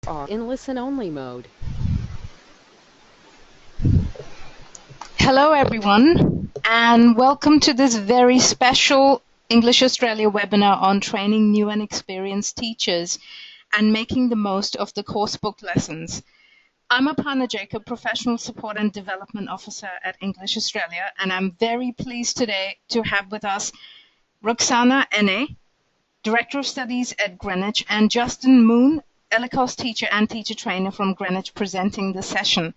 are in listen-only mode. Hello everyone, and welcome to this very special English Australia webinar on training new and experienced teachers and making the most of the coursebook lessons. I'm Aparna Jacob, Professional Support and Development Officer at English Australia, and I'm very pleased today to have with us Roxana Ene, Director of Studies at Greenwich, and Justin Moon, ELICOS teacher and teacher trainer from Greenwich, presenting the session.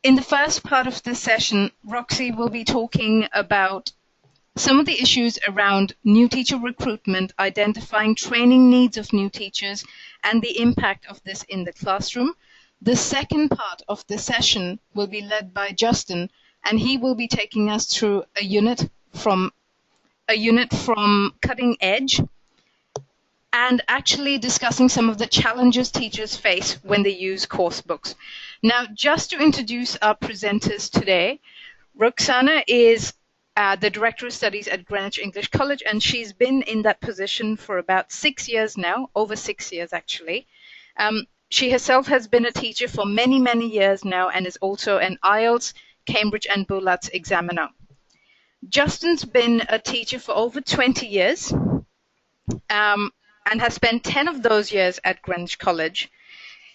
In the first part of this session, Roxy will be talking about some of the issues around new teacher recruitment, identifying training needs of new teachers, and the impact of this in the classroom. The second part of the session will be led by Justin, and he will be taking us through a unit from Cutting Edge, and actually discussing some of the challenges teachers face when they use course books. Now, just to introduce our presenters today, Roxana is the Director of Studies at Greenwich English College, and she's been in that position for about 6 years now, over 6 years actually. She herself has been a teacher for many, many years now and is also an IELTS, Cambridge and BULATS examiner. Justin's been a teacher for over 20 years. And has spent 10 of those years at Greenwich College.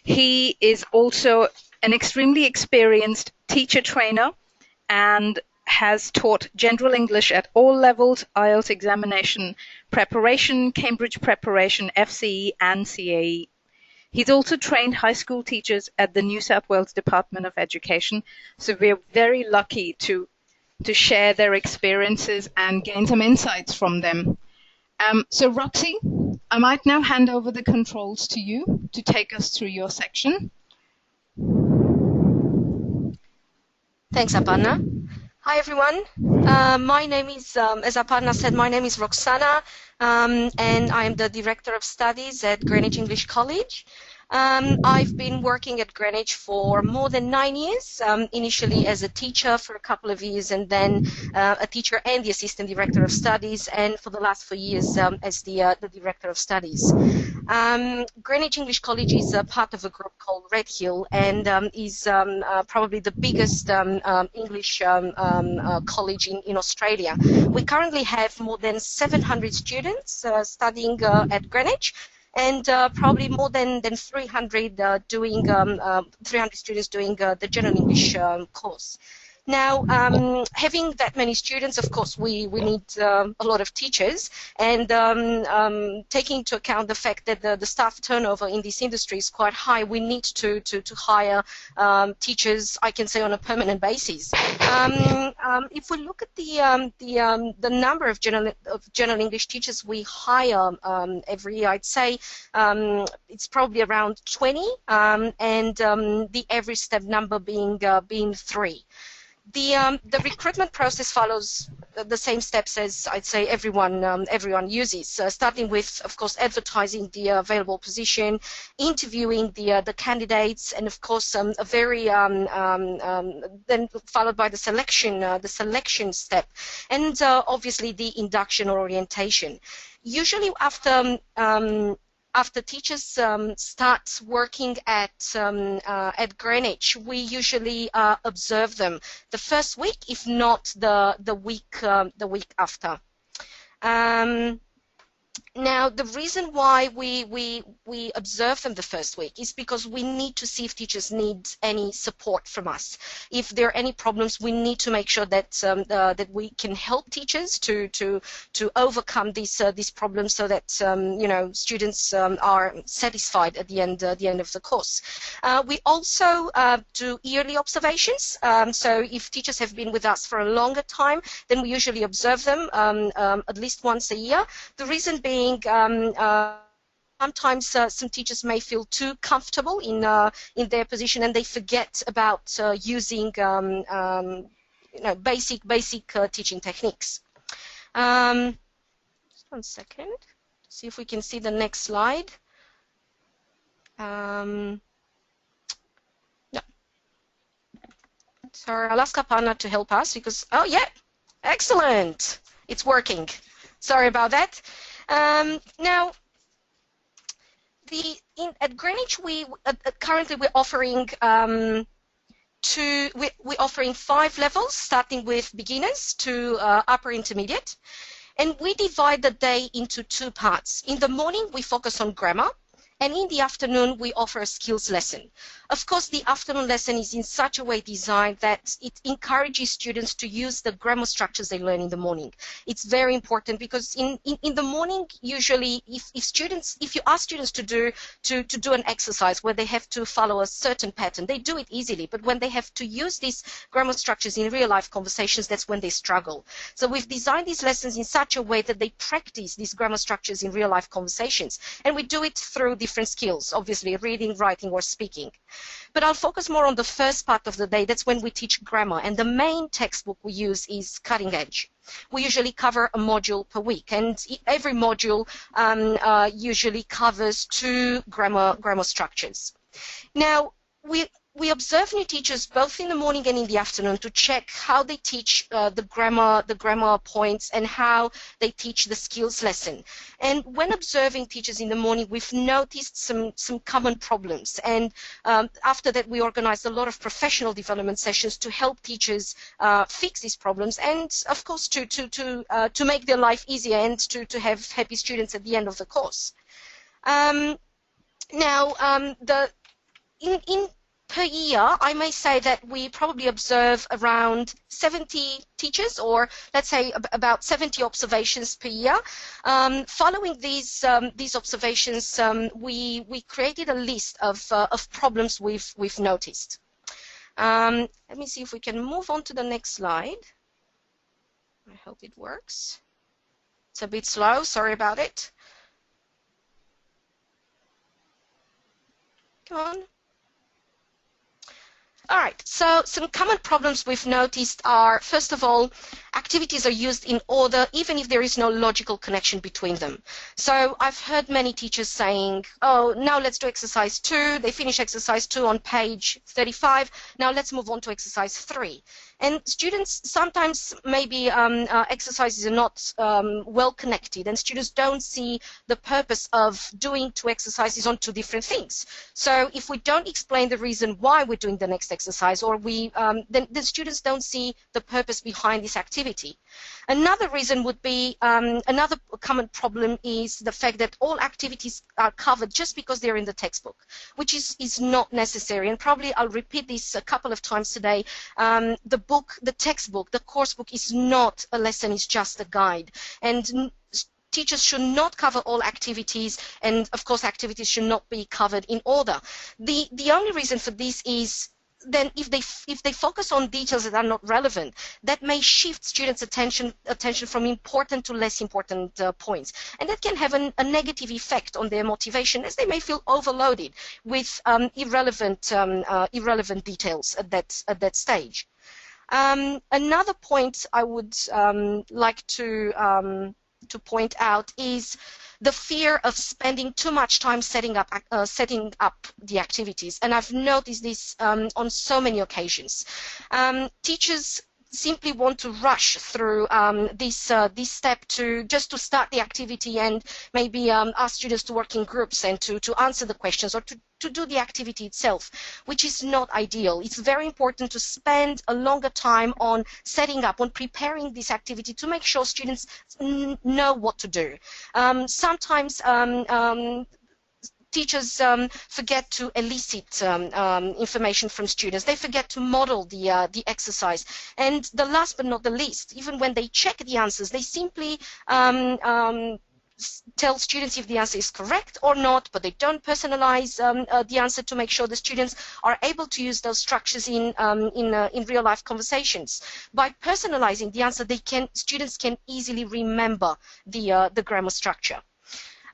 He is also an extremely experienced teacher trainer and has taught general English at all levels, IELTS examination preparation, Cambridge preparation, FCE and CAE. He's also trained high school teachers at the New South Wales Department of Education, so we're very lucky to share their experiences and gain some insights from them. So Roxy, I might now hand over the controls to you to take us through your section. Thanks, Aparna. Hi, everyone. My name is, as Aparna said, my name is Roxana, and I am the Director of Studies at Greenwich English College. I've been working at Greenwich for more than 9 years, initially as a teacher for a couple of years, and then a teacher and the Assistant Director of Studies, and for the last 4 years as the Director of Studies. Greenwich English College is a part of a group called Red Hill, and is probably the biggest English college in Australia. We currently have more than 700 students studying at Greenwich, and probably more than 300 students doing the general English course. Now, having that many students, of course, we need a lot of teachers, and taking into account the fact that the staff turnover in this industry is quite high, we need to hire teachers, I can say, on a permanent basis. If we look at the number of general English teachers we hire every year, I'd say it's probably around 20, and the average step number being 3. The recruitment process follows the same steps as I'd say everyone uses, starting with, of course, advertising the available position, interviewing the candidates, and of course a very then followed by the selection step, and obviously the induction or orientation. Usually after teachers start working at Greenwich, we usually observe them the first week, if not the week after. Now, the reason why we observe them the first week is because we need to see if teachers need any support from us. If there are any problems, we need to make sure that that we can help teachers to overcome these problems, so that students are satisfied at the end of the course. We also do yearly observations. So if teachers have been with us for a longer time, then we usually observe them at least once a year. The reason being, sometimes some teachers may feel too comfortable in their position, and they forget about using basic teaching techniques. Just one second. See if we can see the next slide. No. Sorry, I'll ask Aparna to help us because, oh yeah, excellent. It's working. Sorry about that. Now, At Greenwich, currently we're offering we're offering 5 levels, starting with beginners to upper intermediate, and we divide the day into 2 parts. In the morning, we focus on grammar, and in the afternoon, we offer a skills lesson. Of course, the afternoon lesson is in such a way designed that it encourages students to use the grammar structures they learn in the morning. It's very important because in the morning, usually, if you ask students to do an exercise where they have to follow a certain pattern, they do it easily. But when they have to use these grammar structures in real life conversations, that's when they struggle. So we've designed these lessons in such a way that they practice these grammar structures in real life conversations, and we do it through different skills, obviously reading, writing, or speaking. But I'll focus more on the first part of the day. That's when we teach grammar, and the main textbook we use is Cutting Edge. We usually cover a module per week, and every module usually covers 2 grammar structures. Now, we observe new teachers both in the morning and in the afternoon to check how they teach the grammar points and how they teach the skills lesson. And when observing teachers in the morning, we've noticed some common problems. And after that, we organized a lot of professional development sessions to help teachers fix these problems, and of course to make their life easier and to have happy students at the end of the course. Per year, I may say that we probably observe around 70 teachers, or let's say about 70 observations per year. Following these observations, we created a list of problems we've noticed. Let me see if we can move on to the next slide. I hope it works. It's a bit slow, sorry about it. Come on. All right, so some common problems we've noticed are, first of all, activities are used in order even if there is no logical connection between them. So I've heard many teachers saying, oh, now let's do exercise 2. They finish exercise 2 on page 35. Now let's move on to exercise 3. And students sometimes maybe exercises are not well connected, and students don't see the purpose of doing 2 exercises on 2 different things. So if we don't explain the reason why we're doing the next exercise, or then the students don't see the purpose behind this activity. Another reason would be, another common problem is the fact that all activities are covered just because they're in the textbook, which is not necessary. And probably I'll repeat this a couple of times today. The textbook, the course book is not a lesson, it's just a guide. And teachers should not cover all activities, and of course activities should not be covered in order. The only reason for this is then if they focus on details that are not relevant, that may shift students' attention from important to less important points, and that can have a negative effect on their motivation, as they may feel overloaded with irrelevant details at that stage. Another point I would like to point out is the fear of spending too much time setting up the activities, and I've noticed this on so many occasions. Teachers simply want to rush through this step just to start the activity, and maybe ask students to work in groups and to answer the questions, or to do the activity itself, which is not ideal. It's very important to spend a longer time on setting up, on preparing this activity to make sure students know what to do. Sometimes teachers forget to elicit information from students. They forget to model the exercise. And the last but not the least, even when they check the answers, they simply tell students if the answer is correct or not, but they don't personalize the answer to make sure the students are able to use those structures in real life conversations. By personalizing the answer, students can easily remember the grammar structure.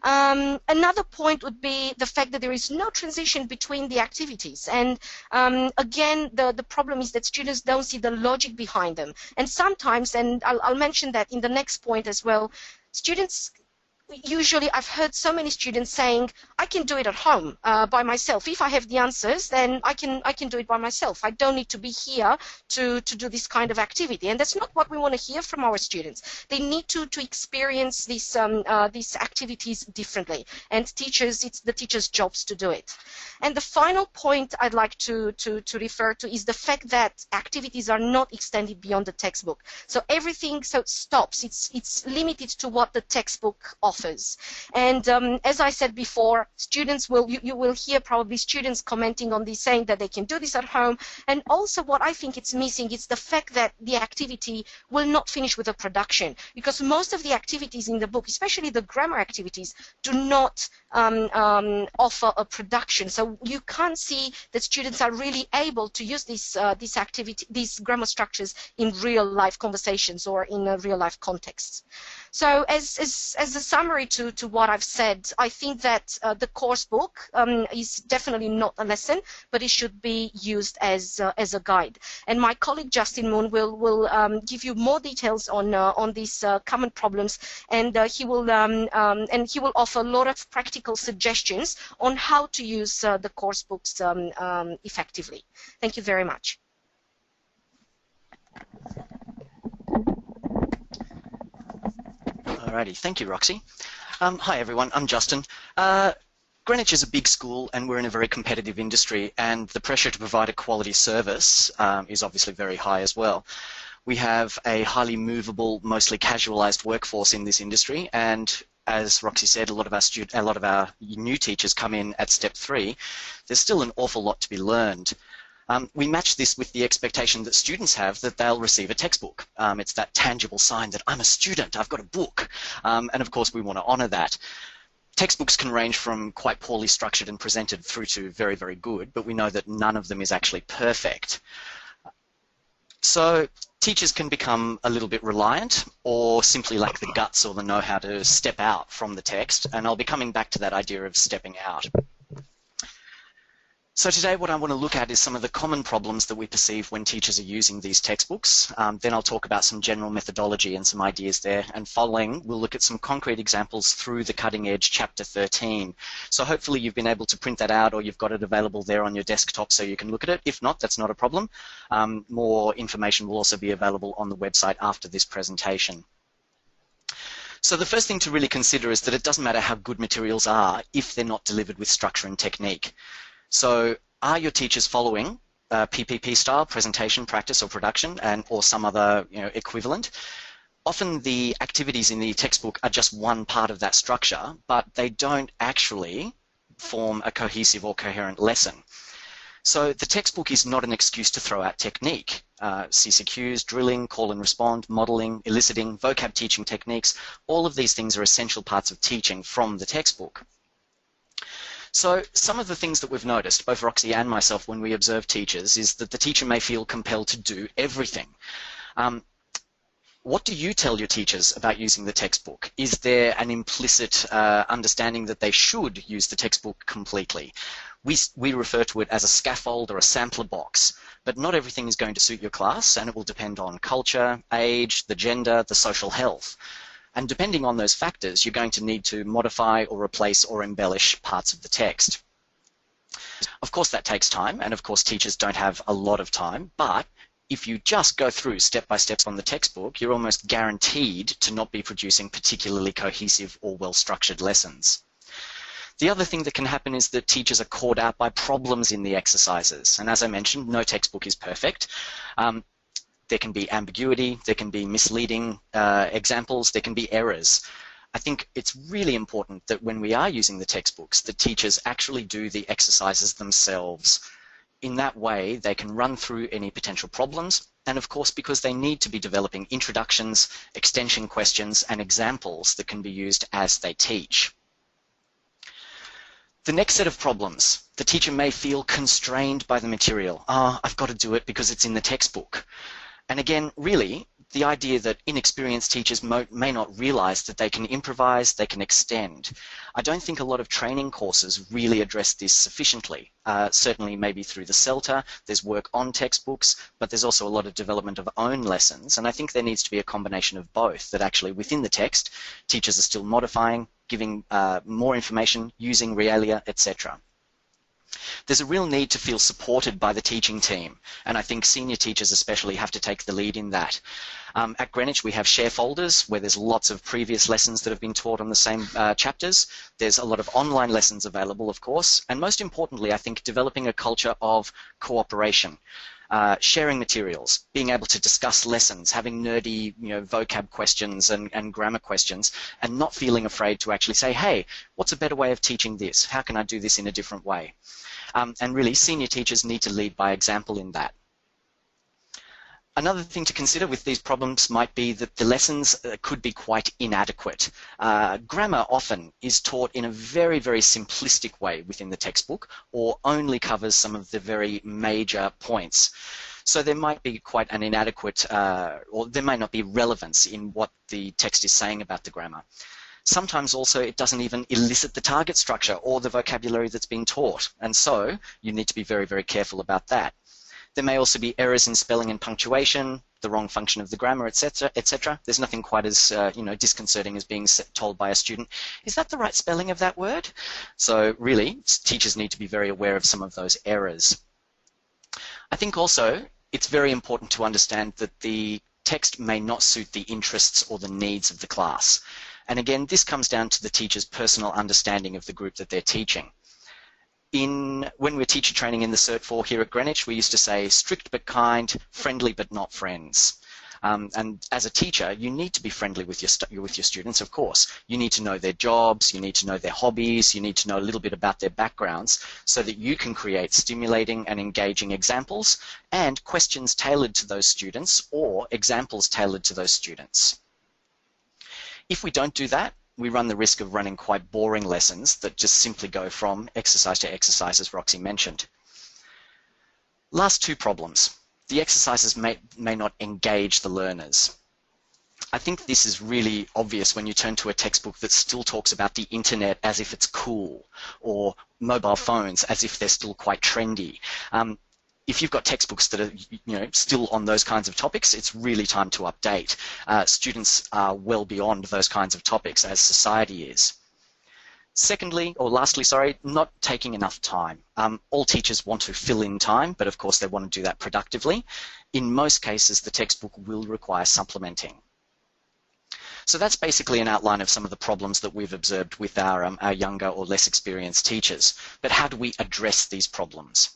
Another point would be the fact that there is no transition between the activities, and again the problem is that students don't see the logic behind them, and sometimes, and I'll mention that in the next point as well, students usually I've heard so many students saying, I can do it at home by myself. If I have the answers, then I can do it by myself. I don't need to be here to do this kind of activity. And that's not what we want to hear from our students. They need to experience these activities differently. And teachers, it's the teachers' jobs to do it. And the final point I'd like to refer to is the fact that activities are not extended beyond the textbook. So everything stops. It's limited to what the textbook offers. And as I said before, students you will hear probably students commenting on this, saying that they can do this at home. And also what I think it's missing is the fact that the activity will not finish with a production, because most of the activities in the book, especially the grammar activities, do not offer a production. So you can't see that students are really able to use these grammar structures in real life conversations or in a real life context. So as a summary to what I've said, I think that the course book is definitely not a lesson, but it should be used as a guide. And my colleague Justin Moon will give you more details on these common problems, and he will offer a lot of practical suggestions on how to use the course books effectively. Thank you very much. Alrighty, thank you, Roxy. Hi everyone, I'm Justin. Greenwich is a big school and we're in a very competitive industry, and the pressure to provide a quality service is obviously very high as well. We have a highly movable, mostly casualised workforce in this industry, and as Roxy said, a lot of our new teachers come in at step 3. There's still an awful lot to be learned. We match this with the expectation that students have that they'll receive a textbook. It's that tangible sign that I'm a student, I've got a book, and of course we want to honour that. Textbooks can range from quite poorly structured and presented through to very, very good, but we know that none of them is actually perfect. So teachers can become a little bit reliant or simply lack the guts or the know-how to step out from the text, and I'll be coming back to that idea of stepping out. So today what I want to look at is some of the common problems that we perceive when teachers are using these textbooks. Then I'll talk about some general methodology and some ideas there, and following we'll look at some concrete examples through the Cutting Edge Chapter 13. So hopefully you've been able to print that out, or you've got it available there on your desktop so you can look at it. If not, that's not a problem. More information will also be available on the website after this presentation. So the first thing to really consider is that it doesn't matter how good materials are if they're not delivered with structure and technique. So are your teachers following PPP style, presentation, practice or production, or some other equivalent? Often the activities in the textbook are just one part of that structure, but they don't actually form a cohesive or coherent lesson. So the textbook is not an excuse to throw out technique. CCQs, drilling, call and respond, modelling, eliciting, vocab teaching techniques, all of these things are essential parts of teaching from the textbook. So some of the things that we've noticed, both Roxy and myself, when we observe teachers, is that the teacher may feel compelled to do everything. What do you tell your teachers about using the textbook? Is there an implicit understanding that they should use the textbook completely? We refer to it as a scaffold or a sampler box, but not everything is going to suit your class, and it will depend on culture, age, the gender, the social health. And depending on those factors, you're going to need to modify or replace or embellish parts of the text. Of course, that takes time, and of course, teachers don't have a lot of time, but if you just go through step-by-step on the textbook, you're almost guaranteed to not be producing particularly cohesive or well-structured lessons. The other thing that can happen is that teachers are caught out by problems in the exercises, and as I mentioned, no textbook is perfect. There can be ambiguity, there can be misleading examples, there can be errors. I think it's really important that when we are using the textbooks, the teachers actually do the exercises themselves. In that way, they can run through any potential problems, and of course, because they need to be developing introductions, extension questions, and examples that can be used as they teach. The next set of problems, the teacher may feel constrained by the material. I've got to do it because it's in the textbook. And again, really, the idea that inexperienced teachers may not realize that they can improvise, they can extend. I don't think a lot of training courses really address this sufficiently. Certainly maybe through the CELTA, there's work on textbooks, but there's also a lot of development of own lessons, and I think there needs to be a combination of both, that actually within the text, teachers are still modifying, giving more information, using realia, etc. There's a real need to feel supported by the teaching team, and I think senior teachers especially have to take the lead in that. At Greenwich, we have share folders where there's lots of previous lessons that have been taught on the same chapters. There's a lot of online lessons available, of course, and most importantly, I think developing a culture of cooperation. Sharing materials, being able to discuss lessons, having nerdy, vocab questions and grammar questions, and not feeling afraid to actually say, hey, what's a better way of teaching this? How can I do this in a different way? And really, senior teachers need to lead by example in that. Another thing to consider with these problems might be that the lessons could be quite inadequate. Grammar often is taught in a very, very simplistic way within the textbook, or only covers some of the very major points. So there might be quite an inadequate, or there may not be relevance in what the text is saying about the grammar. Sometimes also it doesn't even elicit the target structure or the vocabulary that's being taught, and so you need to be very, very careful about that. There may also be errors in spelling and punctuation, the wrong function of the grammar, etc., etc. There's nothing quite as disconcerting as being told by a student, is that the right spelling of that word? So really, teachers need to be very aware of some of those errors. I think also it's very important to understand that the text may not suit the interests or the needs of the class. And again, this comes down to the teacher's personal understanding of the group that they're teaching. When we're teacher training in the Cert 4 here at Greenwich, we used to say strict but kind, friendly but not friends. And as a teacher, you need to be friendly with your students, of course. You need to know their jobs, you need to know their hobbies, you need to know a little bit about their backgrounds so that you can create stimulating and engaging examples and questions tailored to those students or examples tailored to those students. If we don't do that, we run the risk of running quite boring lessons that just simply go from exercise to exercise, as Roxy mentioned. Last two problems. The exercises may not engage the learners. I think this is really obvious when you turn to a textbook that still talks about the internet as if it's cool, or mobile phones as if they're still quite trendy. If you've got textbooks that are still on those kinds of topics, it's really time to update. Students are well beyond those kinds of topics as society is. Lastly, not taking enough time. All teachers want to fill in time, but of course they want to do that productively. In most cases, the textbook will require supplementing. So that's basically an outline of some of the problems that we've observed with our younger or less experienced teachers. But how do we address these problems?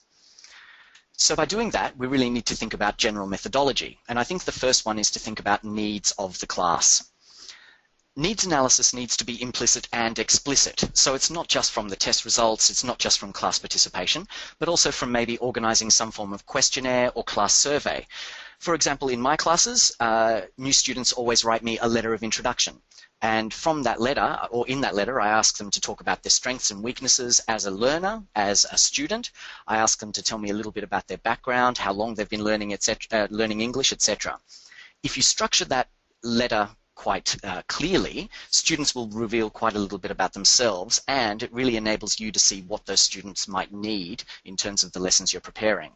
So by doing that, we really need to think about general methodology. And I think the first one is to think about needs of the class. Needs analysis needs to be implicit and explicit. So it's not just from the test results, it's not just from class participation, but also from maybe organizing some form of questionnaire or class survey. For example, in my classes, new students always write me a letter of introduction. And from that letter, or in that letter, I ask them to talk about their strengths and weaknesses as a learner, as a student. I ask them to tell me a little bit about their background, how long they've been learning, learning English, etc. If you structure that letter quite clearly, students will reveal quite a little bit about themselves, and it really enables you to see what those students might need in terms of the lessons you're preparing.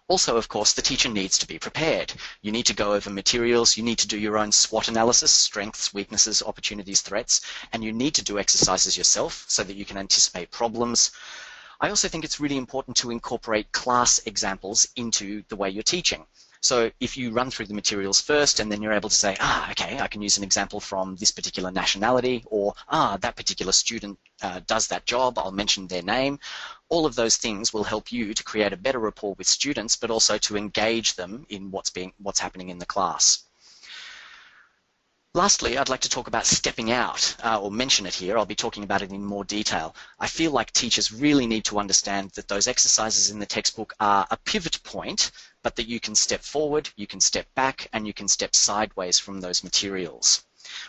Also, of course, the teacher needs to be prepared. You need to go over materials, you need to do your own SWOT analysis, strengths, weaknesses, opportunities, threats, and you need to do exercises yourself so that you can anticipate problems. I also think it's really important to incorporate class examples into the way you're teaching. So if you run through the materials first and then you're able to say, okay, I can use an example from this particular nationality, or that particular student does that job, I'll mention their name. All of those things will help you to create a better rapport with students, but also to engage them in what's happening in the class. Lastly, I'd like to talk about stepping out, or mention it here. I'll be talking about it in more detail. I feel like teachers really need to understand that those exercises in the textbook are a pivot point, but that you can step forward, you can step back, and you can step sideways from those materials.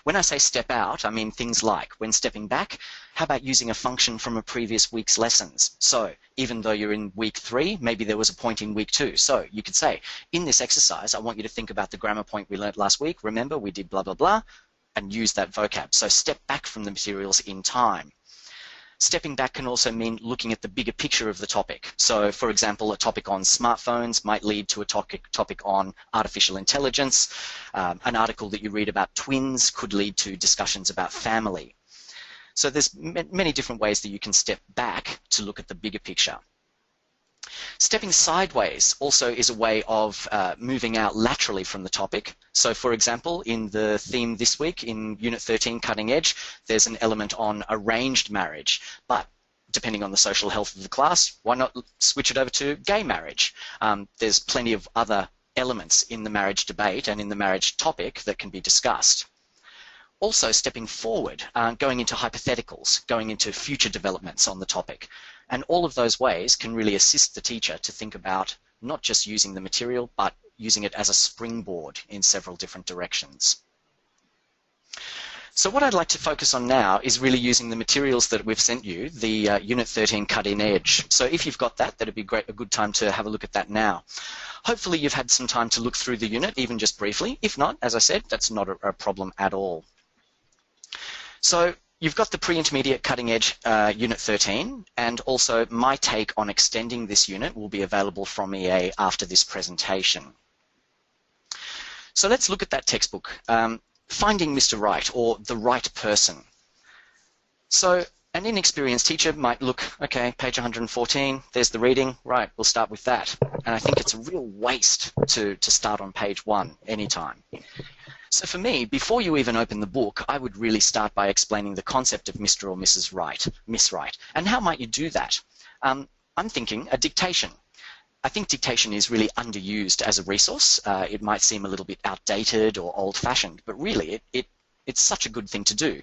When I say step out, I mean things like, when stepping back, how about using a function from a previous week's lessons? So even though you're in week 3, maybe there was a point in week 2. So you could say, in this exercise, I want you to think about the grammar point we learnt last week. Remember, we did blah, blah, blah, and use that vocab. So step back from the materials in time. Stepping back can also mean looking at the bigger picture of the topic. So, for example, a topic on smartphones might lead to a topic on artificial intelligence. An article that you read about twins could lead to discussions about family. So there's many different ways that you can step back to look at the bigger picture. Stepping sideways also is a way of moving out laterally from the topic. So, for example, in the theme this week, in Unit 13, Cutting Edge, there's an element on arranged marriage. But depending on the social health of the class, why not switch it over to gay marriage? There's plenty of other elements in the marriage debate and in the marriage topic that can be discussed. Also, stepping forward, going into hypotheticals, going into future developments on the topic. And all of those ways can really assist the teacher to think about not just using the material, but using it as a springboard in several different directions. So what I'd like to focus on now is really using the materials that we've sent you, the Unit 13 Cutting Edge. So if you've got that, that'd be a good time to have a look at that now. Hopefully you've had some time to look through the unit, even just briefly. If not, as I said, that's not a problem at all. So you've got the pre-intermediate Cutting Edge Unit 13, and also my take on extending this unit will be available from EA after this presentation. So let's look at that textbook, Finding Mr. Right, or The Right Person. So an inexperienced teacher might look, okay, page 114, there's the reading, right, we'll start with that. And I think it's a real waste to start on page 1 anytime. So for me, before you even open the book, I would really start by explaining the concept of Mr. or Mrs. Right, Miss Right. And how might you do that? I'm thinking a dictation. I think dictation is really underused as a resource. It might seem a little bit outdated or old-fashioned, but really it's such a good thing to do.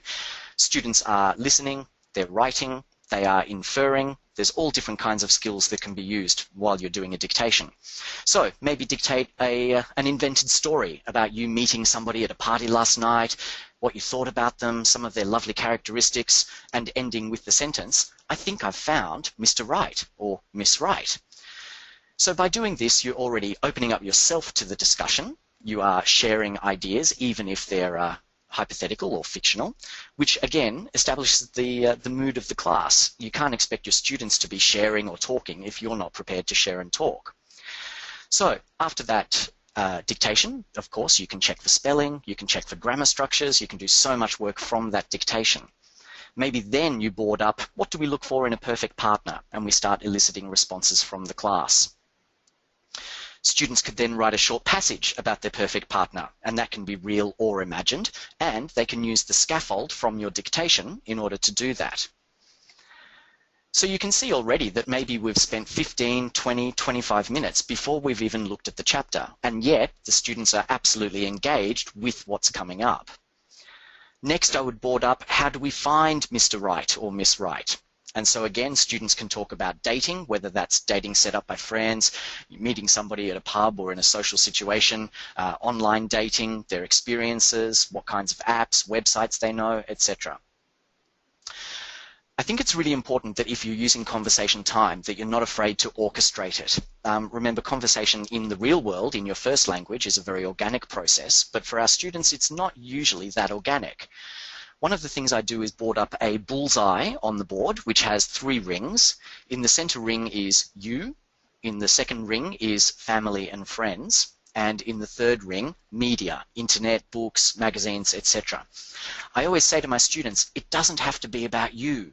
Students are listening, they're writing, they are inferring. There's all different kinds of skills that can be used while you're doing a dictation. So maybe dictate an invented story about you meeting somebody at a party last night, what you thought about them, some of their lovely characteristics, and ending with the sentence, I think I've found Mr. Right or Miss Right. So by doing this, you're already opening up yourself to the discussion. You are sharing ideas, even if they're hypothetical or fictional, which again establishes the mood of the class. You can't expect your students to be sharing or talking if you're not prepared to share and talk. So after that dictation, of course, you can check for spelling, you can check for grammar structures, you can do so much work from that dictation. Maybe then you board up, what do we look for in a perfect partner? And we start eliciting responses from the class. Students could then write a short passage about their perfect partner, and that can be real or imagined, and they can use the scaffold from your dictation in order to do that. So you can see already that maybe we've spent 15, 20, 25 minutes before we've even looked at the chapter, and yet the students are absolutely engaged with what's coming up. Next, I would board up, how do we find Mr. Right or Miss Right? And so again, students can talk about dating, whether that's dating set up by friends, meeting somebody at a pub or in a social situation, online dating, their experiences, what kinds of apps, websites they know, etc. I think it's really important that if you're using conversation time, that you're not afraid to orchestrate it. Remember, conversation in the real world, in your first language, is a very organic process, but for our students, it's not usually that organic. One of the things I do is board up a bullseye on the board, which has 3 rings. In the center ring is you, in the second ring is family and friends, and in the third ring, media, internet, books, magazines, etc. I always say to my students, it doesn't have to be about you.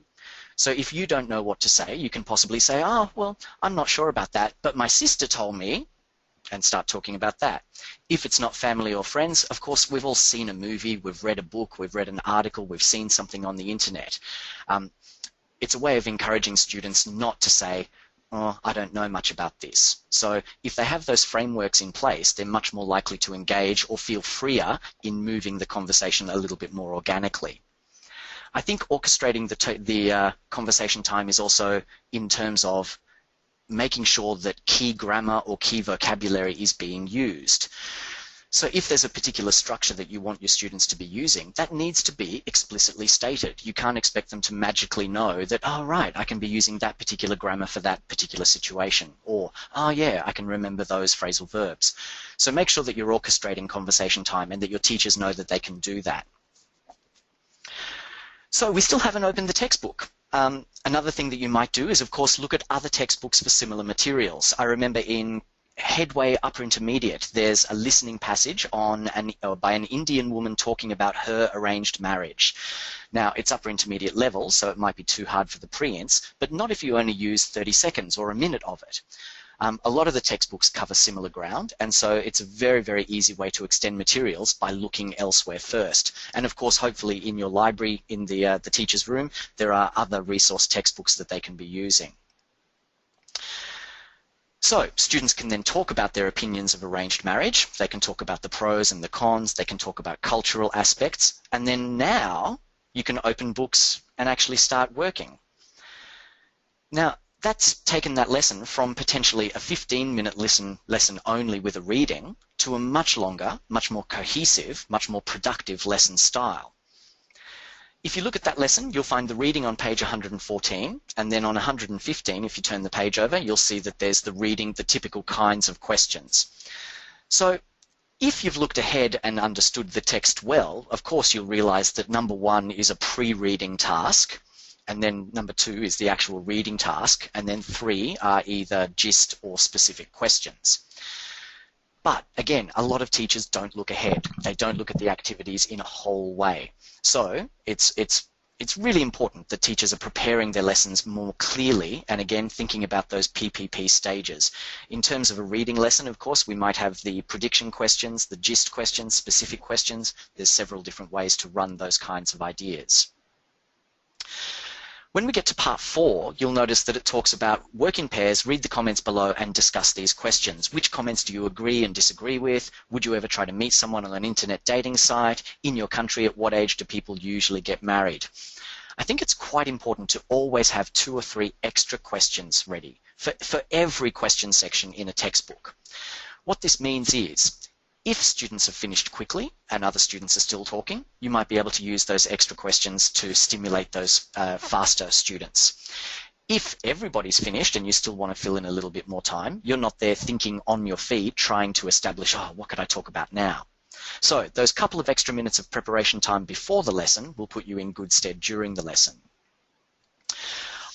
So if you don't know what to say, you can possibly say, oh, well, I'm not sure about that, but my sister told me, and start talking about that. If it's not family or friends, of course, we've all seen a movie, we've read a book, we've read an article, we've seen something on the internet. It's a way of encouraging students not to say, oh, I don't know much about this. So if they have those frameworks in place, they're much more likely to engage or feel freer in moving the conversation a little bit more organically. I think orchestrating the conversation time is also in terms of making sure that key grammar or key vocabulary is being used. So if there's a particular structure that you want your students to be using, that needs to be explicitly stated. You can't expect them to magically know that, oh, right, I can be using that particular grammar for that particular situation. Or, oh, yeah, I can remember those phrasal verbs. So make sure that you're orchestrating conversation time and that your teachers know that they can do that. So we still haven't opened the textbook. Another thing that you might do is, of course, look at other textbooks for similar materials. I remember in Headway Upper Intermediate, there's a listening passage on by an Indian woman talking about her arranged marriage. Now, it's upper intermediate level, so it might be too hard for the pre-ints, but not if you only use 30 seconds or a minute of it. A lot of the textbooks cover similar ground, and so it's a very, very easy way to extend materials by looking elsewhere first. And of course, hopefully in your library, in the teacher's room, there are other resource textbooks that they can be using. So students can then talk about their opinions of arranged marriage. They can talk about the pros and the cons. They can talk about cultural aspects. And then now you can open books and actually start working. Now, that's taken that lesson from potentially a 15-minute lesson only with a reading to a much longer, much more cohesive, much more productive lesson style. If you look at that lesson, you'll find the reading on page 114, and then on 115, if you turn the page over, you'll see that there's the reading, the typical kinds of questions. So if you've looked ahead and understood the text well, of course you'll realize that number 1 is a pre-reading task, and then number 2 is the actual reading task, and then 3 are either gist or specific questions. But again, a lot of teachers don't look ahead. They don't look at the activities in a whole way. So it's really important that teachers are preparing their lessons more clearly and again thinking about those PPP stages. In terms of a reading lesson, of course, we might have the prediction questions, the gist questions, specific questions. There's several different ways to run those kinds of ideas. When we get to part 4, you'll notice that it talks about work in pairs, read the comments below and discuss these questions. Which comments do you agree and disagree with? Would you ever try to meet someone on an internet dating site? In your country, at what age do people usually get married? I think it's quite important to always have 2 or 3 extra questions ready for every question section in a textbook. What this means is, if students have finished quickly and other students are still talking, you might be able to use those extra questions to stimulate those faster students. If everybody's finished and you still want to fill in a little bit more time, you're not there thinking on your feet trying to establish, oh, what could I talk about now? So those couple of extra minutes of preparation time before the lesson will put you in good stead during the lesson.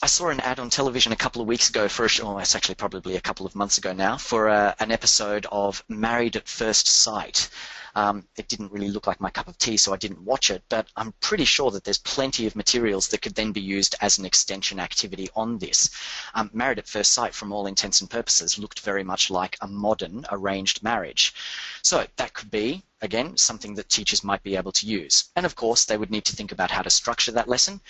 I saw an ad on television a couple of weeks ago for it's actually probably a couple of months ago now, for an episode of Married at First Sight. It didn't really look like my cup of tea, so I didn't watch it, but I'm pretty sure that there's plenty of materials that could then be used as an extension activity on this. Married at First Sight, from all intents and purposes, looked very much like a modern arranged marriage. So that could be, again, something that teachers might be able to use. And of course, they would need to think about how to structure that lesson.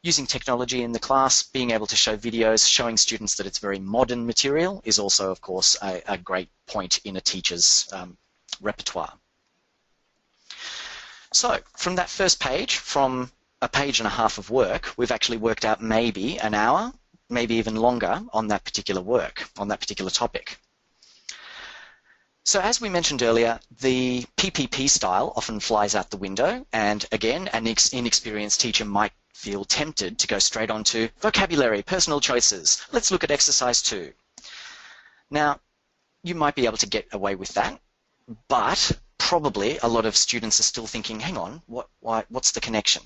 Using technology in the class, being able to show videos, showing students that it's very modern material is also, of course, a great point in a teacher's repertoire. So from that first page, from a page and a half of work, we've actually worked out maybe an hour, maybe even longer on that particular work, on that particular topic. So as we mentioned earlier, the PPP style often flies out the window, and again, an inexperienced teacher might feel tempted to go straight on to vocabulary, personal choices. Let's look at exercise 2. Now, you might be able to get away with that, but probably a lot of students are still thinking, hang on, what's the connection?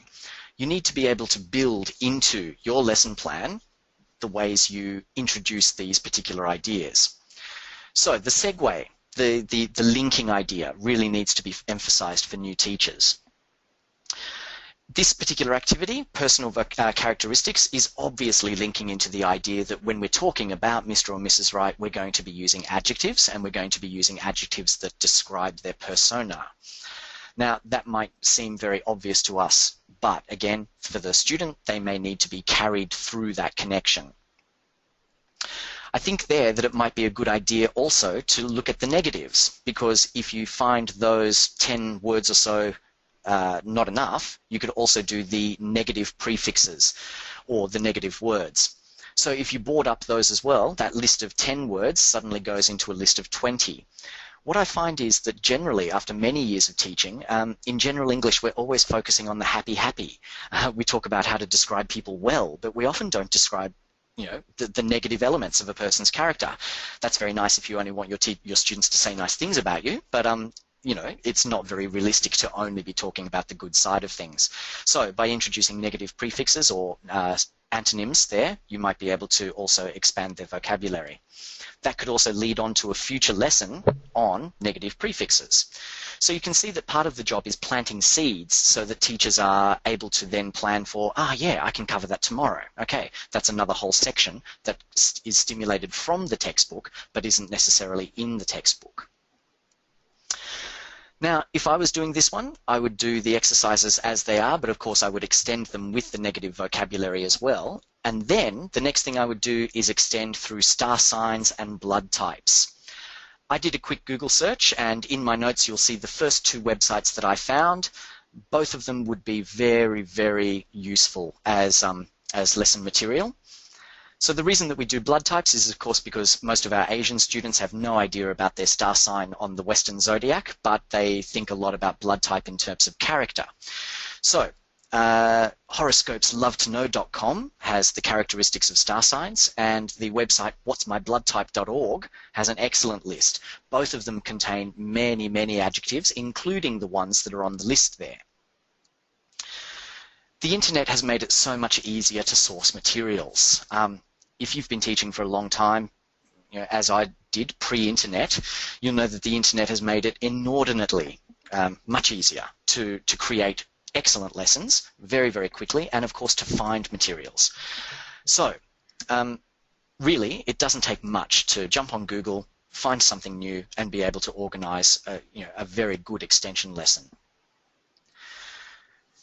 You need to be able to build into your lesson plan the ways you introduce these particular ideas. So the segue, the linking idea really needs to be emphasized for new teachers. This particular activity, personal characteristics, is obviously linking into the idea that when we're talking about Mr. or Mrs. Right, we're going to be using adjectives, and we're going to be using adjectives that describe their persona. Now, that might seem very obvious to us, but again, for the student, they may need to be carried through that connection. I think there that it might be a good idea also to look at the negatives, because if you find those 10 words or so not enough, you could also do the negative prefixes or the negative words. So if you board up those as well, that list of 10 words suddenly goes into a list of 20. what I find is that generally, after many years of teaching, in general English, we're always focusing on the happy. We talk about how to describe people well, but we often don't describe the negative elements of a person's character. That's very nice if you only want your students to say nice things about you, but it's not very realistic to only be talking about the good side of things. So by introducing negative prefixes or antonyms there, you might be able to also expand their vocabulary. That could also lead on to a future lesson on negative prefixes. So you can see that part of the job is planting seeds so that teachers are able to then plan for, yeah, I can cover that tomorrow. Okay, that's another whole section that is stimulated from the textbook but isn't necessarily in the textbook. Now, if I was doing this one, I would do the exercises as they are, but of course I would extend them with the negative vocabulary as well. And then the next thing I would do is extend through star signs and blood types. I did a quick Google search, and in my notes you'll see the first 2 websites that I found. Both of them would be very, very useful as lesson material. So the reason that we do blood types is, of course, because most of our Asian students have no idea about their star sign on the Western zodiac, but they think a lot about blood type in terms of character. So horoscopeslovetoknow.com has the characteristics of star signs, and the website whatsmybloodtype.org has an excellent list. Both of them contain many, many adjectives, including the ones that are on the list there. The internet has made it so much easier to source materials. If you've been teaching for a long time, as I did pre-internet, you'll know that the internet has made it inordinately much easier to create excellent lessons very, very quickly, and of course to find materials. So really, it doesn't take much to jump on Google, find something new, and be able to organize a very good extension lesson.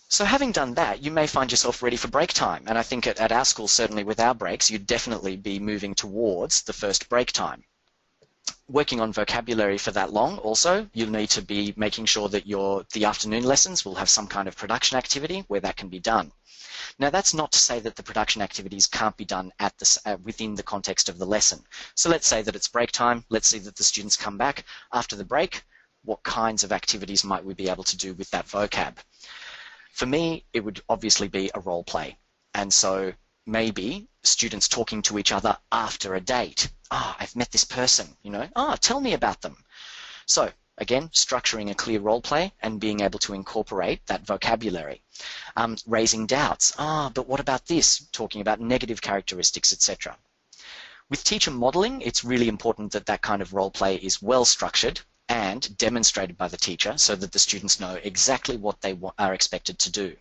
So having done that, you may find yourself ready for break time. And I think at our school, certainly with our breaks, you'd definitely be moving towards the first break time. Working on vocabulary for that long also, you'll need to be making sure that the afternoon lessons will have some kind of production activity where that can be done. Now, that's not to say that the production activities can't be done within the context of the lesson. So let's say that it's break time. Let's see that the students come back after the break. What kinds of activities might we be able to do with that vocab? For me, it would obviously be a role play. And so maybe students talking to each other after a date. I've met this person, tell me about them. So again, structuring a clear role play and being able to incorporate that vocabulary. Raising doubts. But what about this? Talking about negative characteristics, etc. With teacher modeling, it's really important that that kind of role play is well structured and demonstrated by the teacher so that the students know exactly what they are expected to do.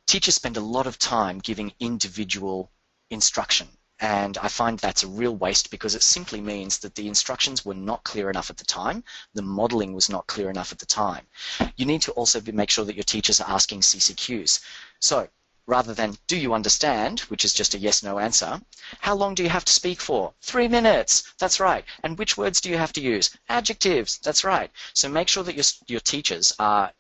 Teachers spend a lot of time giving individual instruction, and I find that's a real waste because it simply means that the instructions were not clear enough at the time, the modeling was not clear enough at the time. You need to also make sure that your teachers are asking CCQs. So rather than, do you understand, which is just a yes-no answer, how long do you have to speak for? 3 minutes, that's right. And which words do you have to use? Adjectives, that's right. So make sure that your teachers are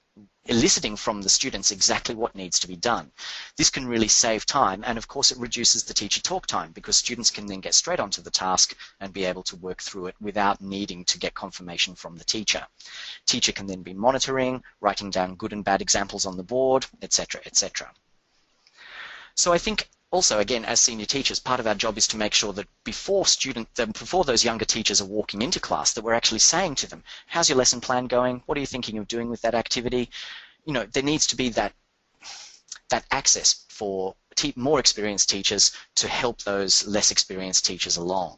eliciting from the students exactly what needs to be done. This can really save time, and of course it reduces the teacher talk time because students can then get straight onto the task and be able to work through it without needing to get confirmation from the teacher. Teacher can then be monitoring, writing down good and bad examples on the board, etc., etc. So I think also, again, as senior teachers, part of our job is to make sure that before those younger teachers are walking into class, that we're actually saying to them, how's your lesson plan going? What are you thinking of doing with that activity? There needs to be that access for more experienced teachers to help those less experienced teachers along.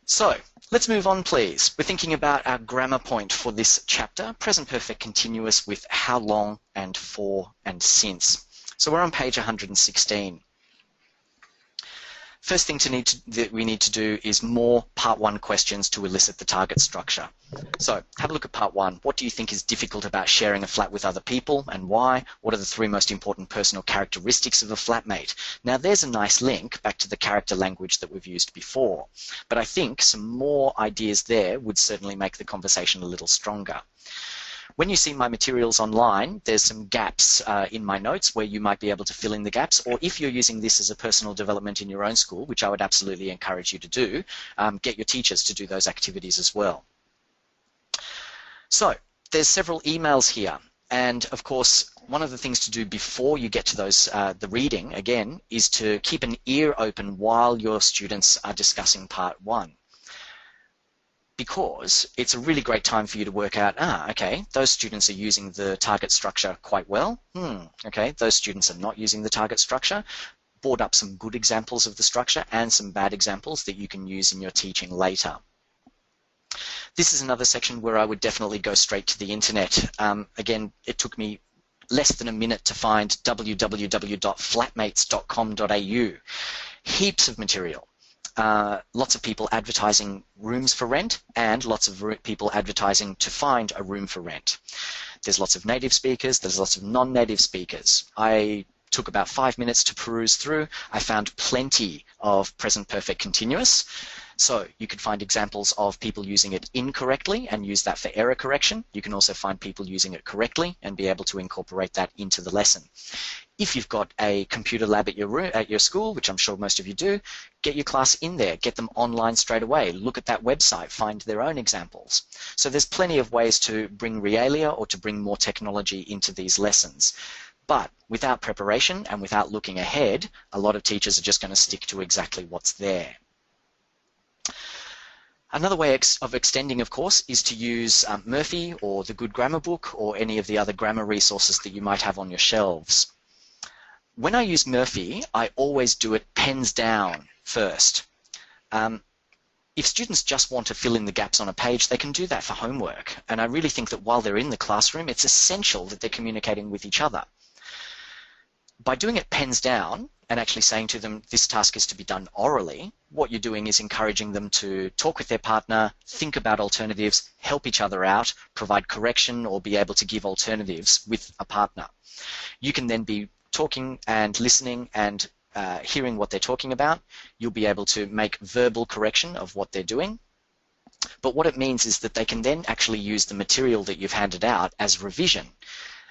So let's move on, please. We're thinking about our grammar point for this chapter, present perfect continuous with how long and for and since. So we're on page 116. First thing that we need to do is more part 1 questions to elicit the target structure. So have a look at part 1. What do you think is difficult about sharing a flat with other people and why? What are the 3 most important personal characteristics of a flatmate? Now there's a nice link back to the character language that we've used before, but I think some more ideas there would certainly make the conversation a little stronger. When you see my materials online, there's some gaps in my notes where you might be able to fill in the gaps, or if you're using this as a personal development in your own school, which I would absolutely encourage you to do, get your teachers to do those activities as well. So there's several emails here, and of course one of the things to do before you get to those the reading again is to keep an ear open while your students are discussing part 1, because it's a really great time for you to work out, okay, those students are using the target structure quite well. Okay, those students are not using the target structure. Board up some good examples of the structure and some bad examples that you can use in your teaching later. This is another section where I would definitely go straight to the internet. Again, it took me less than a minute to find www.flatmates.com.au. Heaps of material. Lots of people advertising rooms for rent, and lots of people advertising to find a room for rent. There's lots of native speakers, there's lots of non-native speakers. I took about 5 minutes to peruse through. I found plenty of present perfect continuous. So you could find examples of people using it incorrectly and use that for error correction. You can also find people using it correctly and be able to incorporate that into the lesson. If you've got a computer lab at your school, which I'm sure most of you do, get your class in there, get them online straight away, look at that website, find their own examples. So there's plenty of ways to bring realia or to bring more technology into these lessons. But without preparation and without looking ahead, a lot of teachers are just going to stick to exactly what's there. Another way of extending, of course, is to use Murphy or the Good Grammar Book or any of the other grammar resources that you might have on your shelves. When I use Murphy, I always do it pens down first. If students just want to fill in the gaps on a page, they can do that for homework. And I really think that while they're in the classroom, it's essential that they're communicating with each other. By doing it pens down and actually saying to them, this task is to be done orally, what you're doing is encouraging them to talk with their partner, think about alternatives, help each other out, provide correction, or be able to give alternatives with a partner. You can then be talking and listening and hearing what they're talking about. You'll be able to make verbal correction of what they're doing. But what it means is that they can then actually use the material that you've handed out as revision.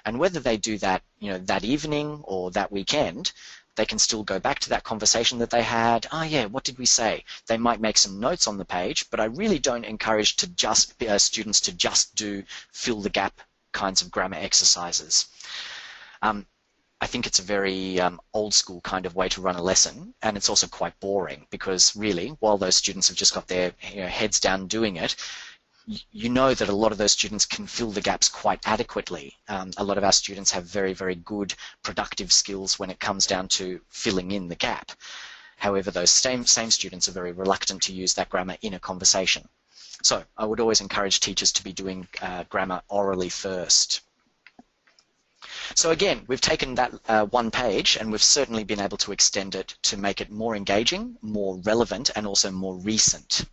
And whether they do that, that evening or that weekend, they can still go back to that conversation that they had. Yeah, what did we say? They might make some notes on the page, but I really don't encourage students to just do fill the gap kinds of grammar exercises. I think it's a very old school kind of way to run a lesson, and it's also quite boring because really, while those students have just got their heads down doing it, you know that a lot of those students can fill the gaps quite adequately. A lot of our students have very, very good productive skills when it comes down to filling in the gap. However, those same students are very reluctant to use that grammar in a conversation. So I would always encourage teachers to be doing grammar orally first. So again, we've taken that one page and we've certainly been able to extend it to make it more engaging, more relevant, and also more recent.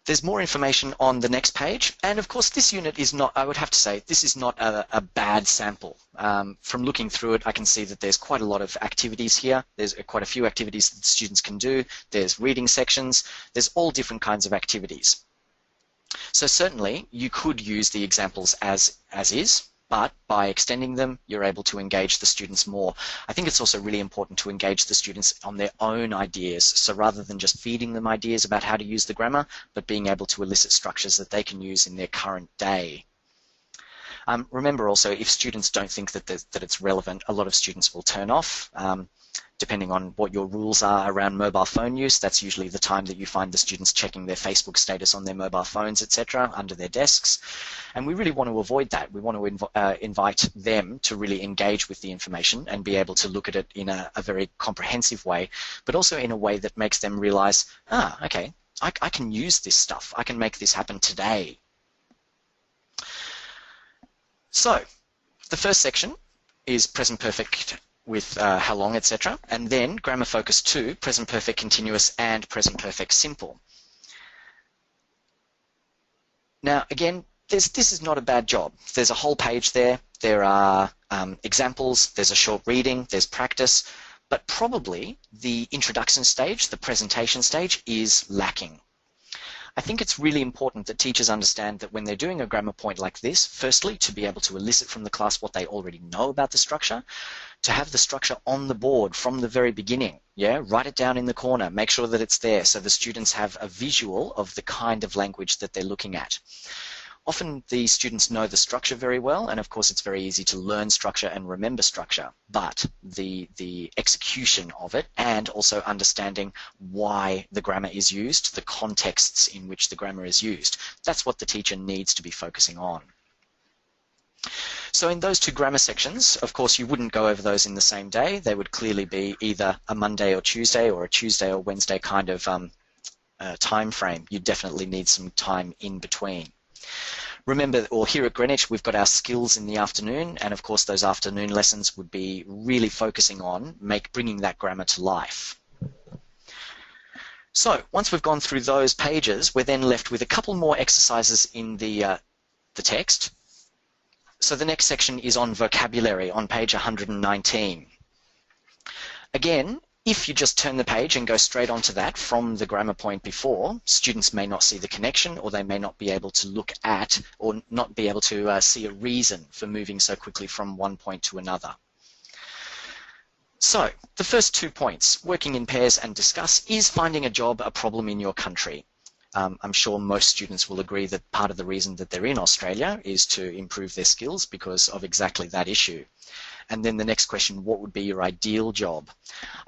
There's more information on the next page, and of course this unit is not, I would have to say, this is not a bad sample. From looking through it, I can see that there's quite a lot of activities here. There's quite a few activities that students can do. There's reading sections. There's all different kinds of activities. So certainly you could use the examples as is, but by extending them, you're able to engage the students more. I think it's also really important to engage the students on their own ideas. So rather than just feeding them ideas about how to use the grammar, but being able to elicit structures that they can use in their current day. Remember also, if students don't think that it's relevant, a lot of students will turn off. Depending on what your rules are around mobile phone use, that's usually the time that you find the students checking their Facebook status on their mobile phones, etc., under their desks. And we really want to avoid that. We want to invite them to really engage with the information and be able to look at it in a very comprehensive way, but also in a way that makes them realize, okay, I can use this stuff. I can make this happen today. So, the first section is present perfect with how long, etc. And then Grammar Focus 2, Present Perfect Continuous and Present Perfect Simple. Now, again, this is not a bad job. There's a whole page there. There are examples. There's a short reading. There's practice. But probably the introduction stage, the presentation stage, is lacking. I think it's really important that teachers understand that when they're doing a grammar point like this, firstly, to be able to elicit from the class what they already know about the structure, to have the structure on the board from the very beginning. Yeah, write it down in the corner, make sure that it's there so the students have a visual of the kind of language that they're looking at. Often the students know the structure very well, and of course it's very easy to learn structure and remember structure, but the execution of it and also understanding why the grammar is used, the contexts in which the grammar is used, that's what the teacher needs to be focusing on. So in those two grammar sections, of course, you wouldn't go over those in the same day. They would clearly be either a Monday or Tuesday or a Tuesday or Wednesday kind of time frame. You definitely need some time in between. Remember, or here at Greenwich, we've got our skills in the afternoon, and of course those afternoon lessons would be really focusing on bringing that grammar to life. So once we've gone through those pages, we're then left with a couple more exercises in the text. So the next section is on vocabulary on page 119. Again, if you just turn the page and go straight onto that from the grammar point before, students may not see the connection, or they may not be able to look at or not be able to see a reason for moving so quickly from one point to another. So the first 2 points, working in pairs and discuss, is finding a job a problem in your country? I'm sure most students will agree that part of the reason that they're in Australia is to improve their skills because of exactly that issue. And then the next question, what would be your ideal job?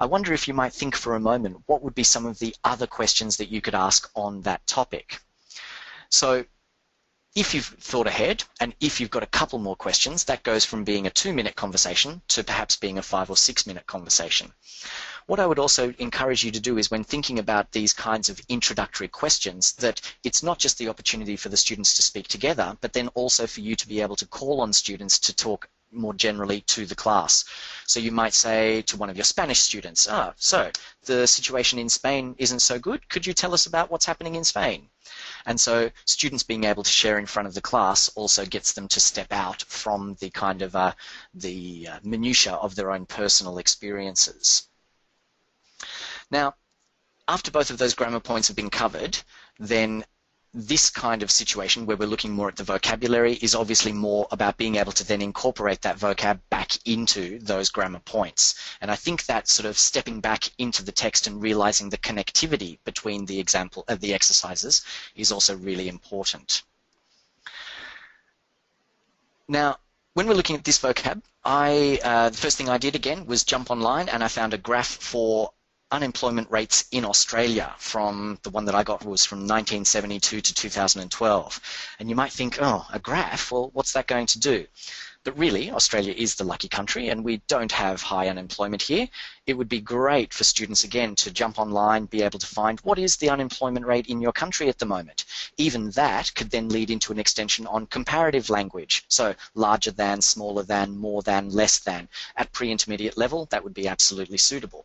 I wonder if you might think for a moment, what would be some of the other questions that you could ask on that topic? So if you've thought ahead, and if you've got a couple more questions, that goes from being a 2-minute conversation to perhaps being a 5 or 6 minute conversation. What I would also encourage you to do is when thinking about these kinds of introductory questions, that it's not just the opportunity for the students to speak together, but then also for you to be able to call on students to talk more generally to the class. So you might say to one of your Spanish students, so the situation in Spain isn't so good. Could you tell us about what's happening in Spain? And so students being able to share in front of the class also gets them to step out from the kind of the minutiae of their own personal experiences. Now, after both of those grammar points have been covered, then this kind of situation where we're looking more at the vocabulary is obviously more about being able to then incorporate that vocab back into those grammar points. And I think that sort of stepping back into the text and realizing the connectivity between the exercises is also really important. Now, when we're looking at this vocab, the first thing I did again was jump online and I found a graph for unemployment rates in Australia. From the one that I got was from 1972 to 2012. And you might think, oh, a graph? Well, what's that going to do? But really, Australia is the lucky country and we don't have high unemployment here. It would be great for students, again, to jump online, be able to find what is the unemployment rate in your country at the moment. Even that could then lead into an extension on comparative language. So larger than, smaller than, more than, less than. At pre-intermediate level, that would be absolutely suitable.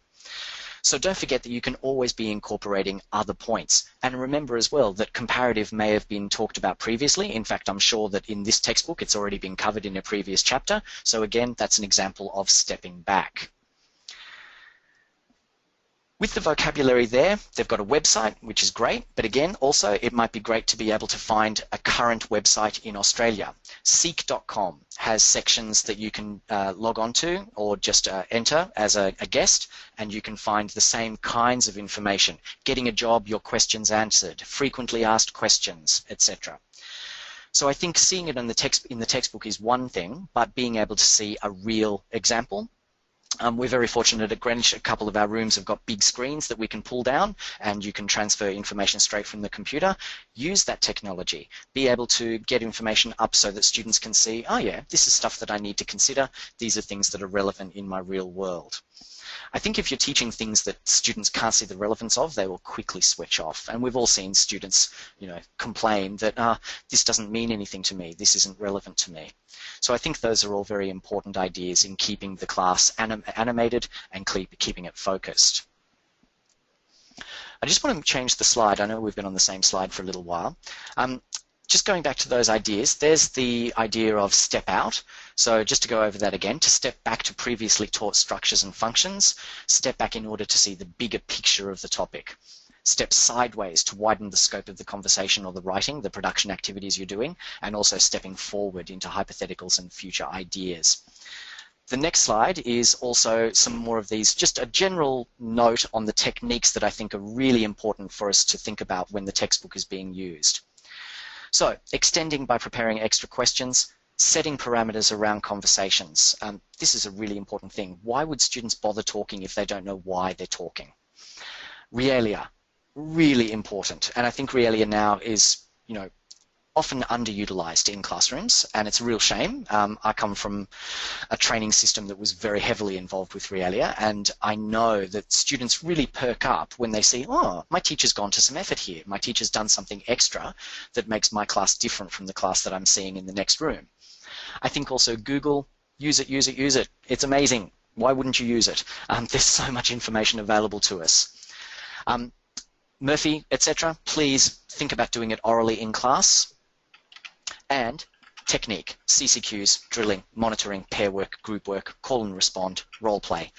So don't forget that you can always be incorporating other points. And remember as well that comparative may have been talked about previously. In fact, I'm sure that in this textbook it's already been covered in a previous chapter. So again, that's an example of stepping back. With the vocabulary there, they've got a website, which is great, but again, also it might be great to be able to find a current website in Australia. Seek.com has sections that you can log on to or just enter as a guest, and you can find the same kinds of information. Getting a job, your questions answered, frequently asked questions, etc. So I think seeing it in the textbook is one thing, but being able to see a real example. We're very fortunate at Greenwich. A couple of our rooms have got big screens that we can pull down and you can transfer information straight from the computer. Use that technology. Be able to get information up so that students can see, oh yeah, this is stuff that I need to consider. These are things that are relevant in my real world. I think if you're teaching things that students can't see the relevance of, they will quickly switch off. And we've all seen students, complain that this doesn't mean anything to me, this isn't relevant to me. So I think those are all very important ideas in keeping the class animated and keeping it focused. I just want to change the slide. I know we've been on the same slide for a little while. Just going back to those ideas, there's the idea of step out. So just to go over that again, to step back to previously taught structures and functions, step back in order to see the bigger picture of the topic. step sideways to widen the scope of the conversation or the writing, the production activities you're doing, and also stepping forward into hypotheticals and future ideas. The next slide is also some more of these, just a general note on the techniques that I think are really important for us to think about when the textbook is being used. So, extending by preparing extra questions, setting parameters around conversations. This is a really important thing. Why would students bother talking if they don't know why they're talking? Realia, really important. And I think realia now is, often underutilized in classrooms, and it's a real shame. I come from a training system that was very heavily involved with realia, and I know that students really perk up when they see, oh, my teacher's gone to some effort here. My teacher's done something extra that makes my class different from the class that I'm seeing in the next room. I think also Google, use it, use it, use it. It's amazing. Why wouldn't you use it? There's so much information available to us. Murphy, etc., please think about doing it orally in class. And technique, CCQs, drilling, monitoring, pair work, group work, call and respond, role play.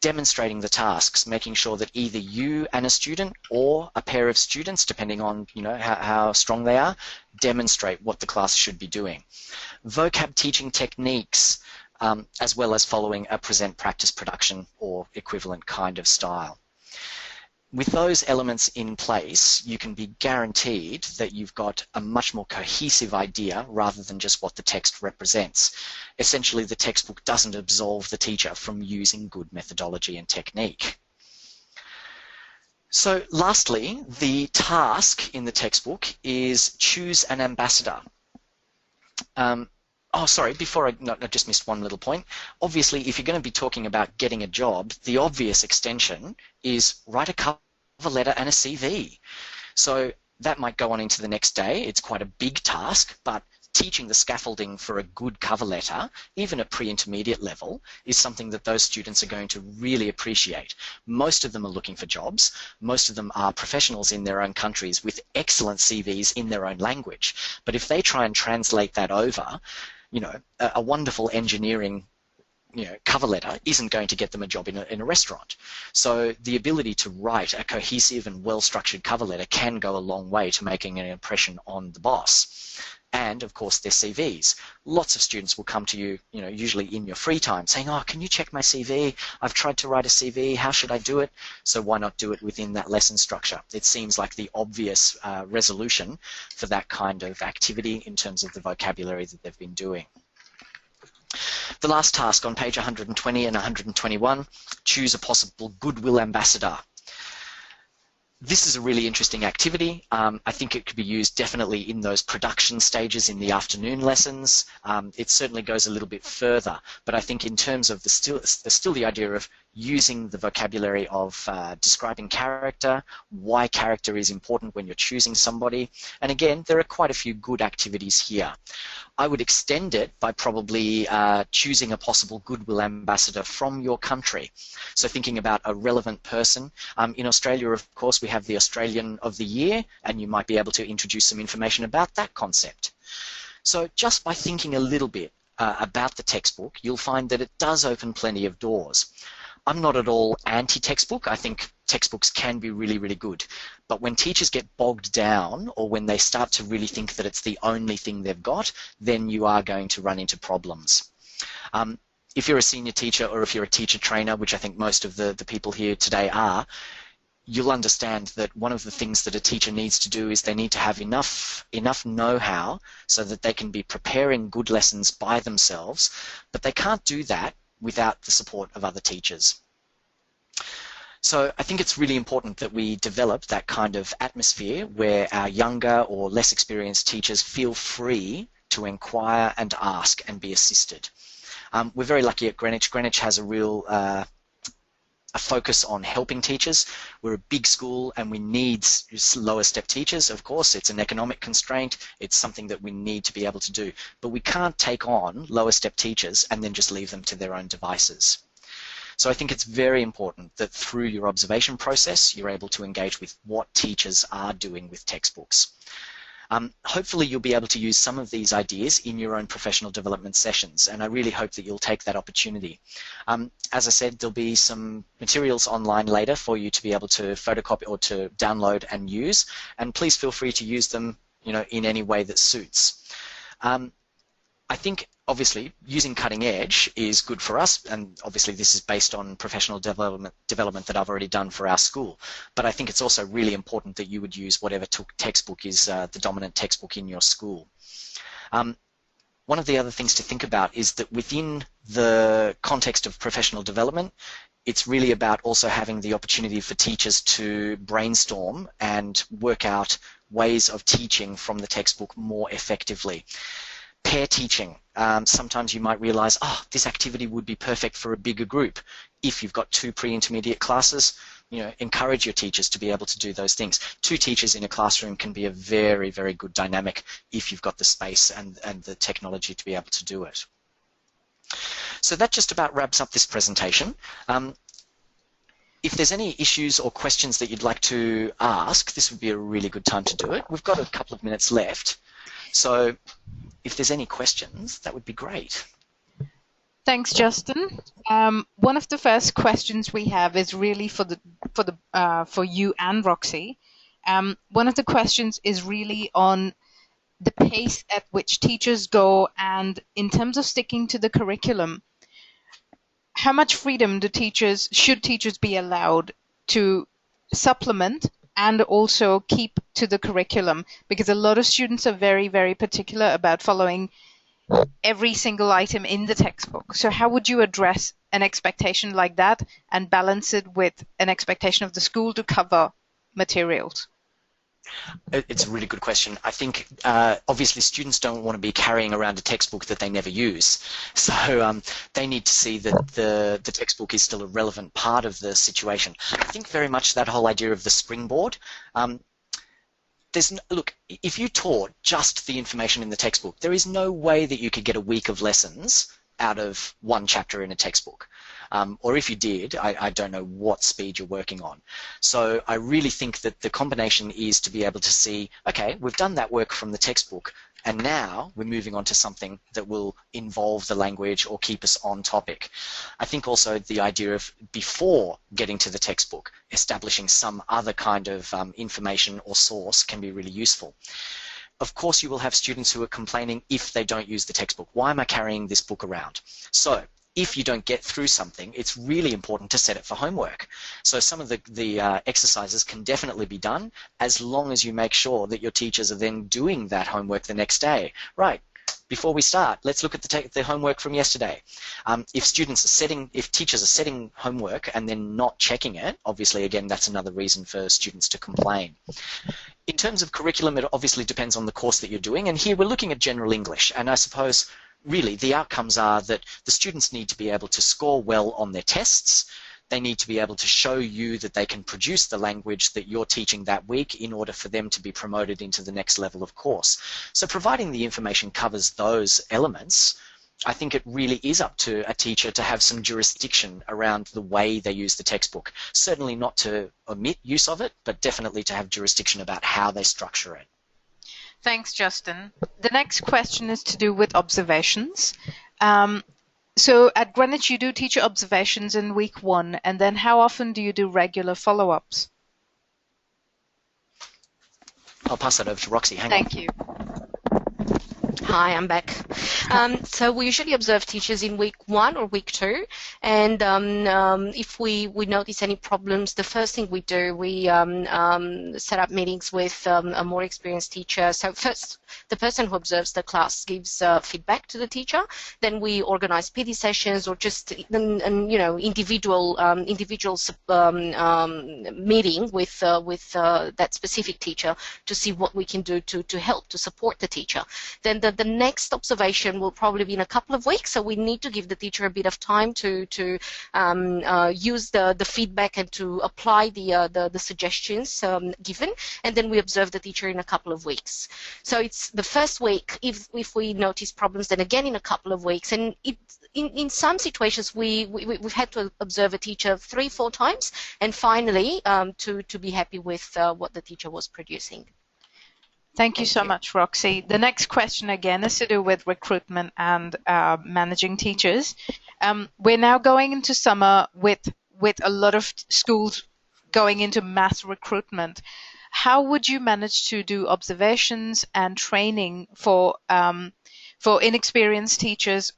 Demonstrating the tasks, making sure that either you and a student or a pair of students, depending on how strong they are, demonstrate what the class should be doing. Vocab teaching techniques, as well as following a present, practice, production or equivalent kind of style. With those elements in place, you can be guaranteed that you've got a much more cohesive idea rather than just what the text represents. Essentially, the textbook doesn't absolve the teacher from using good methodology and technique. So lastly, the task in the textbook is choose an ambassador. Oh, sorry, before I just missed one little point. Obviously, if you're going to be talking about getting a job, the obvious extension is write a cover letter and a CV. So that might go on into the next day. It's quite a big task, but teaching the scaffolding for a good cover letter, even at pre-intermediate level, is something that those students are going to really appreciate. Most of them are looking for jobs. Most of them are professionals in their own countries with excellent CVs in their own language. But if they try and translate that over, a wonderful engineering cover letter isn't going to get them a job in a restaurant. So the ability to write a cohesive and well-structured cover letter can go a long way to making an impression on the boss. And, of course, their CVs. Lots of students will come to you, usually in your free time, saying, oh, can you check my CV? I've tried to write a CV. How should I do it? So why not do it within that lesson structure? It seems like the obvious resolution for that kind of activity in terms of the vocabulary that they've been doing. The last task on page 120 and 121, choose a possible goodwill ambassador. This is a really interesting activity. I think it could be used definitely in those production stages in the afternoon lessons. It certainly goes a little bit further, but I think in terms of still the idea of using the vocabulary of describing character, why character is important when you're choosing somebody, and again, there are quite a few good activities here. I would extend it by probably choosing a possible goodwill ambassador from your country. So thinking about a relevant person. In Australia, of course, we have the Australian of the Year, and you might be able to introduce some information about that concept. So just by thinking a little bit about the textbook, you'll find that it does open plenty of doors. I'm not at all anti-textbook. I think textbooks can be really, really good. But when teachers get bogged down or when they start to really think that it's the only thing they've got, then you are going to run into problems. If you're a senior teacher or if you're a teacher trainer, which I think most of the people here today are, you'll understand that one of the things that a teacher needs to do is they need to have enough know-how so that they can be preparing good lessons by themselves, but they can't do that without the support of other teachers. So I think it's really important that we develop that kind of atmosphere where our younger or less experienced teachers feel free to inquire and ask and be assisted. We're very lucky at Greenwich. Greenwich has a real a focus on helping teachers. We're a big school and we need lower step teachers, of course. It's an economic constraint. It's something that we need to be able to do. But we can't take on lower step teachers and then just leave them to their own devices. So I think it's very important that through your observation process, you're able to engage with what teachers are doing with textbooks. Hopefully you'll be able to use some of these ideas in your own professional development sessions, and I really hope that you'll take that opportunity. As I said, there'll be some materials online later for you to be able to photocopy or to download and use, and please feel free to use them, in any way that suits. I think obviously using cutting edge is good for us, and obviously this is based on professional development that I've already done for our school, but I think it's also really important that you would use whatever textbook is the dominant textbook in your school. One of the other things to think about is that within the context of professional development, it's really about also having the opportunity for teachers to brainstorm and work out ways of teaching from the textbook more effectively. Pair teaching. Sometimes you might realize, this activity would be perfect for a bigger group. If you've got 2 pre-intermediate classes, encourage your teachers to be able to do those things. 2 teachers in a classroom can be a very, very good dynamic if you've got the space and the technology to be able to do it. So that just about wraps up this presentation. If there's any issues or questions that you'd like to ask, this would be a really good time to do it. We've got a couple of minutes left. So if there's any questions, that would be great. Thanks, Justin. One of the first questions we have is really for you and Roxy. One of the questions is really on the pace at which teachers go, and in terms of sticking to the curriculum, how much freedom should teachers be allowed to supplement and also keep to the curriculum? Because a lot of students are very, very particular about following every single item in the textbook. So how would you address an expectation like that and balance it with an expectation of the school to cover materials? It's a really good question. I think obviously students don't want to be carrying around a textbook that they never use. So they need to see that the textbook is still a relevant part of the situation. I think very much that whole idea of the springboard. Look, if you taught just the information in the textbook, there is no way that you could get a week of lessons out of 1 chapter in a textbook. Or if you did, I don't know what speed you're working on. So I really think that the combination is to be able to see, okay, we've done that work from the textbook, and now we're moving on to something that will involve the language or keep us on topic. I think also the idea of, before getting to the textbook, establishing some other kind of information or source can be really useful. Of course, you will have students who are complaining if they don't use the textbook. Why am I carrying this book around? So if you don't get through something, it's really important to set it for homework. So some of the exercises can definitely be done, as long as you make sure that your teachers are then doing that homework the next day. Right, before we start, let's look at the homework from yesterday. If teachers are setting homework and then not checking it, obviously, again, that's another reason for students to complain. In terms of curriculum, it obviously depends on the course that you're doing, and here we're looking at general English, and I suppose really the outcomes are that the students need to be able to score well on their tests. They need to be able to show you that they can produce the language that you're teaching that week in order for them to be promoted into the next level of course. So providing the information covers those elements, I think it really is up to a teacher to have some jurisdiction around the way they use the textbook. Certainly not to omit use of it, but definitely to have jurisdiction about how they structure it. Thanks, Justin. The next question is to do with observations. So at Greenwich, you do teacher observations in week 1, and then how often do you do regular follow-ups? I'll pass that over to Roxy. Hang on. Thank you. Hi, I'm back. So we usually observe teachers in week 1 or week 2, and if we notice any problems, the first thing we do, we set up meetings with a more experienced teacher. So first, the person who observes the class gives feedback to the teacher. Then we organize PD sessions or just individual meeting with that specific teacher to see what we can do to help to support the teacher. Then the next observation will probably be in a couple of weeks, so we need to give the teacher a bit of time to use the feedback and to apply the suggestions given, and then we observe the teacher in a couple of weeks. So it's the first week. If we notice problems, then again in a couple of weeks, and in some situations we've had to observe a teacher 3-4 times, and finally to be happy with what the teacher was producing. Thank you so much, Roxy. The next question again is to do with recruitment and managing teachers. We're now going into summer with a lot of schools going into mass recruitment. How would you manage to do observations and training for inexperienced teachers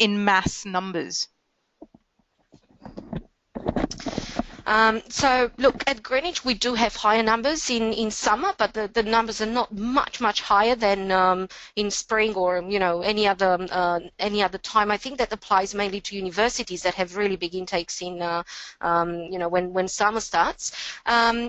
in mass numbers? So look, at Greenwich we do have higher numbers in summer, but the numbers are not much higher than in spring or any other time. I think that applies mainly to universities that have really big intakes in when summer starts.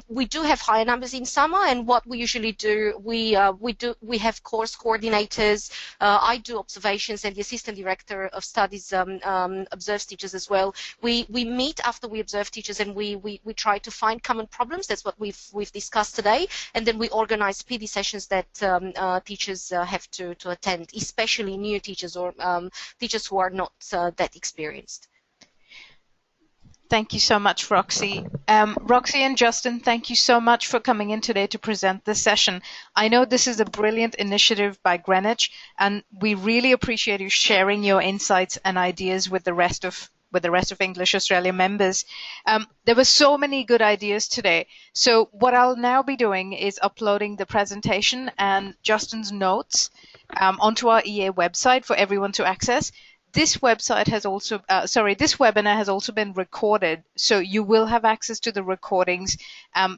We do have higher numbers in summer, and what we usually do, we have course coordinators. I do observations, and the assistant director of studies observes teachers as well. We meet after we observe teachers, and we try to find common problems. That's what we've discussed today, and then we organize PD sessions that teachers have to attend, especially new teachers or teachers who are not that experienced. Thank you so much, Roxy. Roxy and Justin, thank you so much for coming in today to present this session. I know this is a brilliant initiative by Greenwich, and we really appreciate you sharing your insights and ideas with the rest of English Australia members. There were so many good ideas today. So what I'll now be doing is uploading the presentation and Justin's notes onto our EA website for everyone to access. This website has also, this webinar has also been recorded, so you will have access to the recordings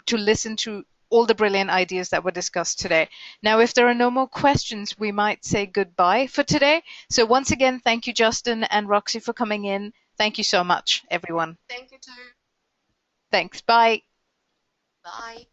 to listen to all the brilliant ideas that were discussed today. Now, if there are no more questions, we might say goodbye for today. So once again, thank you, Justin and Roxy, for coming in. Thank you so much, everyone. Thank you too. Thanks. Bye. Bye.